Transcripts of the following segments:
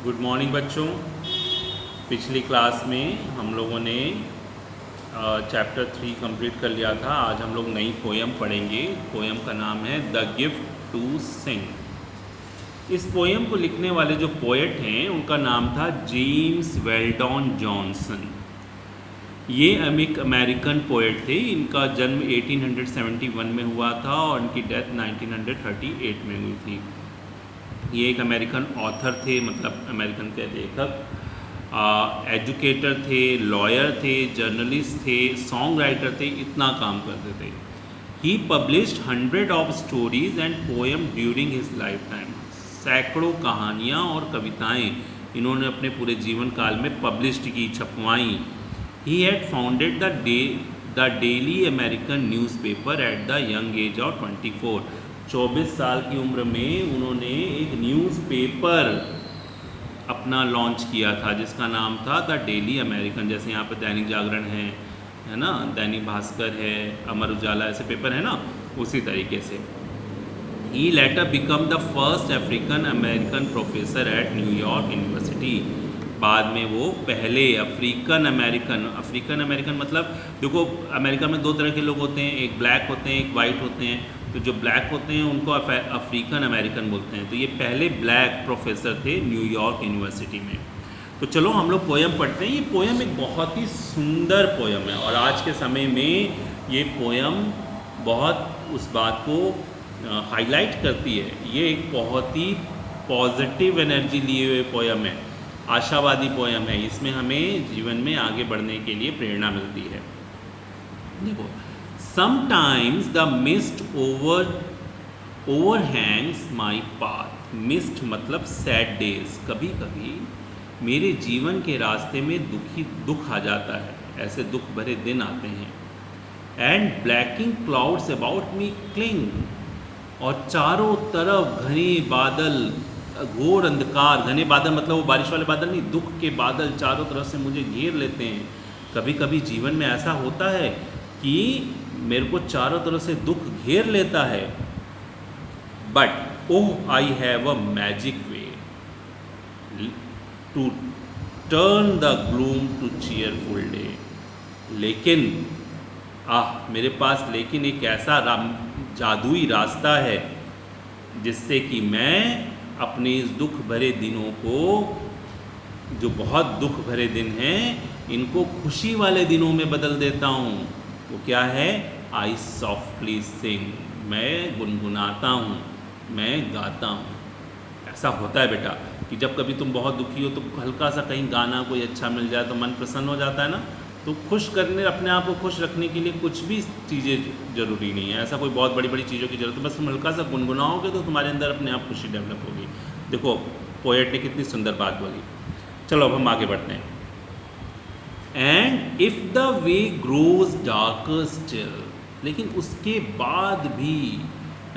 Good morning बच्चों। पिछली class में हम लोगों ने चैप्टर 3 कंप्लीट कर लिया था। आज हम लोग नई पोयम पढ़ेंगे। पोयम का नाम है द गिफ्ट टू सिंग। इस पोयम को लिखने वाले जो पोएट हैं उनका नाम था जेम्स वेल्डॉन जॉनसन। ये एक अमेरिकन पोएट थे। इनका जन्म 1871 में हुआ था और इनकी डेथ 1938 में हुई थी। ये एक अमेरिकन ऑथर थे, मतलब अमेरिकन के लेखक, एजुकेटर थे, लॉयर थे, जर्नलिस्ट थे, सॉन्ग राइटर थे, इतना काम करते थे। He published 100 of stories and poem during his lifetime. सैकड़ों कहानियाँ और कविताएं इन्होंने अपने पूरे जीवन काल में पब्लिश की, छपवाई। He had founded the daily American newspaper at the young age of 24। 24 साल की उम्र में उन्होंने एक न्यूज़पेपर अपना लॉन्च किया था जिसका नाम था द डेली अमेरिकन। जैसे यहाँ पे दैनिक जागरण है ना, दैनिक भास्कर है, अमर उजाला, ऐसे पेपर है ना, उसी तरीके से। He later become the first African American professor at New York university. बाद में वो पहले अफ्रीकन अमेरिकन मतलब देखो, अमेरिका में दो तरह के लोग होते हैं, एक ब्लैक होते हैं, एक वाइट होते हैं। तो जो ब्लैक होते हैं उनको अफ्रीकन अमेरिकन बोलते हैं। तो ये पहले ब्लैक प्रोफेसर थे न्यूयॉर्क यूनिवर्सिटी में। तो चलो हम लोग पोयम पढ़ते हैं। ये पोयम एक बहुत ही सुंदर पोयम है और आज के समय में ये पोयम बहुत उस बात को हाईलाइट करती है। ये एक बहुत ही पॉजिटिव एनर्जी लिए हुए पोयम है, आशावादी पोयम है। इसमें हमें जीवन में आगे बढ़ने के लिए प्रेरणा मिलती है। देखो, sometimes the mist overhangs my path. Mist मतलब सैड डेज। कभी कभी मेरे जीवन के रास्ते में दुख आ जाता है, ऐसे दुख भरे दिन आते हैं। And blacking clouds about me cling. और चारों तरफ घने बादल, घोर अंधकार। घने बादल मतलब वो बारिश वाले बादल नहीं, दुख के बादल चारों तरफ से मुझे घेर लेते हैं। कभी कभी जीवन में ऐसा होता है कि मेरे को चारों तरफ से दुख घेर लेता है। But oh I have a magic way to turn the gloom to cheerful day. लेकिन मेरे पास एक ऐसा जादुई रास्ता है जिससे कि मैं अपने इस दुख भरे दिनों को, जो बहुत दुख भरे दिन हैं, इनको खुशी वाले दिनों में बदल देता हूँ। वो क्या है? आई सॉफ्टली सिंग। मैं गुनगुनाता हूँ, मैं गाता हूँ। ऐसा होता है बेटा कि जब कभी तुम बहुत दुखी हो तो हल्का सा कहीं गाना कोई अच्छा मिल जाए तो मन प्रसन्न हो जाता है ना। तो खुश करने, अपने आप को खुश रखने के लिए कुछ भी चीज़ें ज़रूरी नहीं है, ऐसा कोई बहुत बड़ी बड़ी चीज़ों की ज़रूरत है। बस तुम हल्का सा गुनगुनाओगे तो तुम्हारे अंदर अपने आप खुशी डेवलप होगी। देखो, पोएट ने कितनी सुंदर बात बोली। चलो अब हम आगे बढ़ते हैं। And if the way grows darker still. लेकिन उसके बाद भी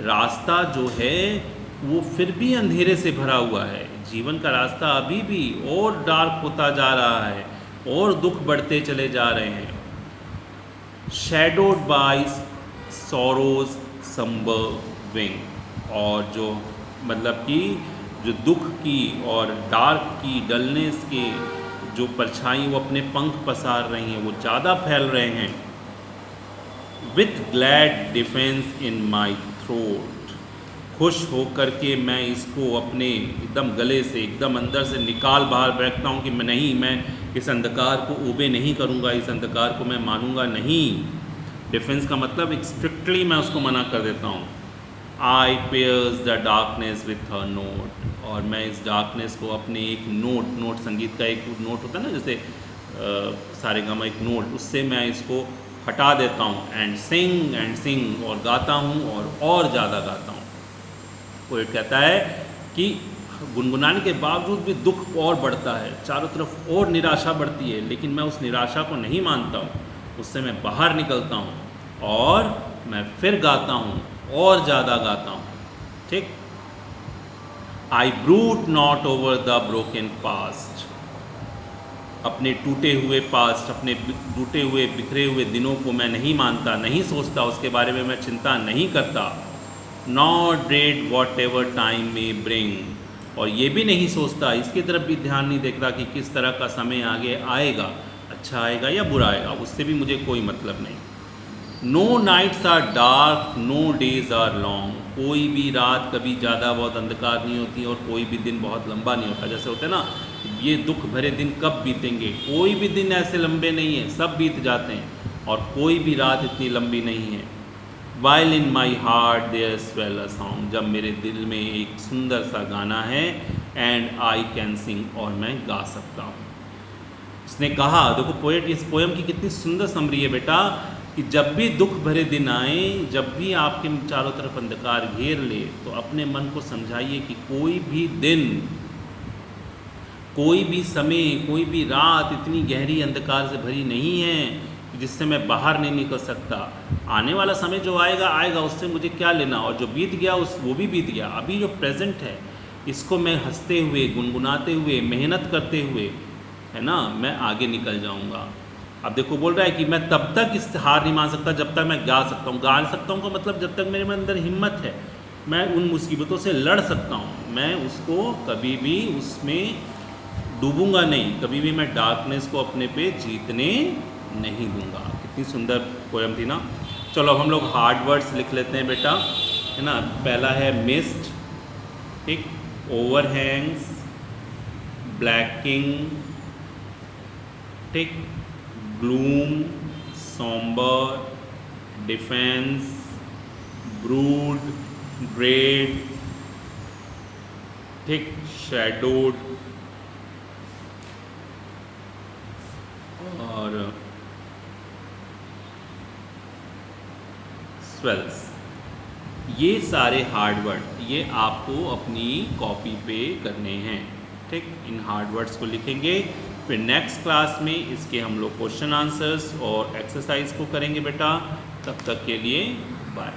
रास्ता जो है वो फिर भी अंधेरे से भरा हुआ है। जीवन का रास्ता अभी भी और डार्क होता जा रहा है और दुख बढ़ते चले जा रहे हैं। Shadowed by sorrows somber wing. और जो मतलब कि जो दुख की और डार्क की डलनेस के जो परछाई वो अपने पंख पसार रही हैं, वो ज़्यादा फैल रहे हैं। With glad defence in my throat. खुश होकर के मैं इसको अपने एकदम गले से, एकदम अंदर से निकाल बाहर बैठता हूँ कि मैं इस अंधकार को उबे नहीं करूँगा, इस अंधकार को मैं मानूंगा नहीं। डिफेंस का मतलब एक स्ट्रिक्टली मैं उसको मना कर देता हूँ। I pierce the darkness with a note. और मैं इस डार्कनेस को अपने एक नोट संगीत का एक नोट होता है ना, जैसे सारेगामा एक नोट, उससे मैं इसको हटा देता हूँ। एंड सिंग और गाता हूँ और ज़्यादा गाता हूँ। पोएट कहता है कि गुनगुनाने के बावजूद भी दुख और बढ़ता है, चारों तरफ और निराशा बढ़ती है, लेकिन मैं उस निराशा को नहीं मानता हूँ। उससे मैं बाहर निकलता हूँ और मैं फिर गाता हूँ और ज़्यादा गाता हूँ। ठीक। I brood not over the broken past. अपने टूटे हुए पास्ट, अपने टूटे हुए बिखरे हुए दिनों को मैं नहीं मानता, नहीं सोचता, उसके बारे में मैं चिंता नहीं करता। Not dread what ever time में ब्रिंग। और ये भी नहीं सोचता, इसकी तरफ भी ध्यान नहीं देखता कि किस तरह का समय आगे आएगा, अच्छा आएगा या बुरा आएगा, उससे भी मुझे कोई मतलब नहीं। No nights are dark, no days are long, कोई भी रात कभी ज़्यादा बहुत अंधकार नहीं होती और कोई भी दिन बहुत लंबा नहीं होता। जैसे होते हैं ना, ये दुख भरे दिन कब बीतेंगे, कोई भी दिन ऐसे लंबे नहीं हैं, सब बीत जाते हैं, और कोई भी रात इतनी लंबी नहीं है। While in my heart there swell a song, जब मेरे दिल में एक सुंदर सा गाना है, एंड आई कैन सिंग, और मैं गा सकता हूँ। उसने कहा, देखो पोएट, इस पोएम की कितनी सुंदर समरी है बेटा, कि जब भी दुख भरे दिन आए, जब भी आपके चारों तरफ अंधकार घेर ले, तो अपने मन को समझाइए कि कोई भी दिन, कोई भी समय, कोई भी रात इतनी गहरी अंधकार से भरी नहीं है जिससे मैं बाहर नहीं निकल सकता। आने वाला समय जो आएगा आएगा, उससे मुझे क्या लेना, और जो बीत गया वो भी बीत गया। अभी जो प्रेजेंट है, इसको मैं हंसते हुए, गुनगुनाते हुए, मेहनत करते हुए, है ना, मैं आगे निकल जाऊंगा। अब देखो बोल रहा है कि मैं तब तक इस हार नहीं मान सकता जब तक मैं गा सकता हूँ। गा सकता हूँ का मतलब जब तक मेरे अंदर हिम्मत है, मैं उन मुसीबतों से लड़ सकता हूँ, मैं उसको कभी भी उसमें डूबूंगा नहीं, कभी भी मैं डार्कनेस को अपने पे जीतने नहीं दूंगा। कितनी सुंदर पोएम थी ना। चलो अब हम लोग हार्ड वर्ड्स लिख लेते हैं बेटा, है ना। पहला है मिस्ट, ठीक, ओवरहैंग्स, ब्लैकिंग, ठीक, gloom, sombre, defence, brood, dread, ठीक, शैडोड, और स्वेल्स। ये सारे हार्ड वर्ड ये आपको अपनी कॉपी पे करने हैं, ठीक। इन हार्ड वर्ड्स को लिखेंगे, फिर नेक्स्ट क्लास में इसके हम लोग क्वेश्चन आंसर्स और एक्सरसाइज को करेंगे बेटा। तब तक के लिए बाय।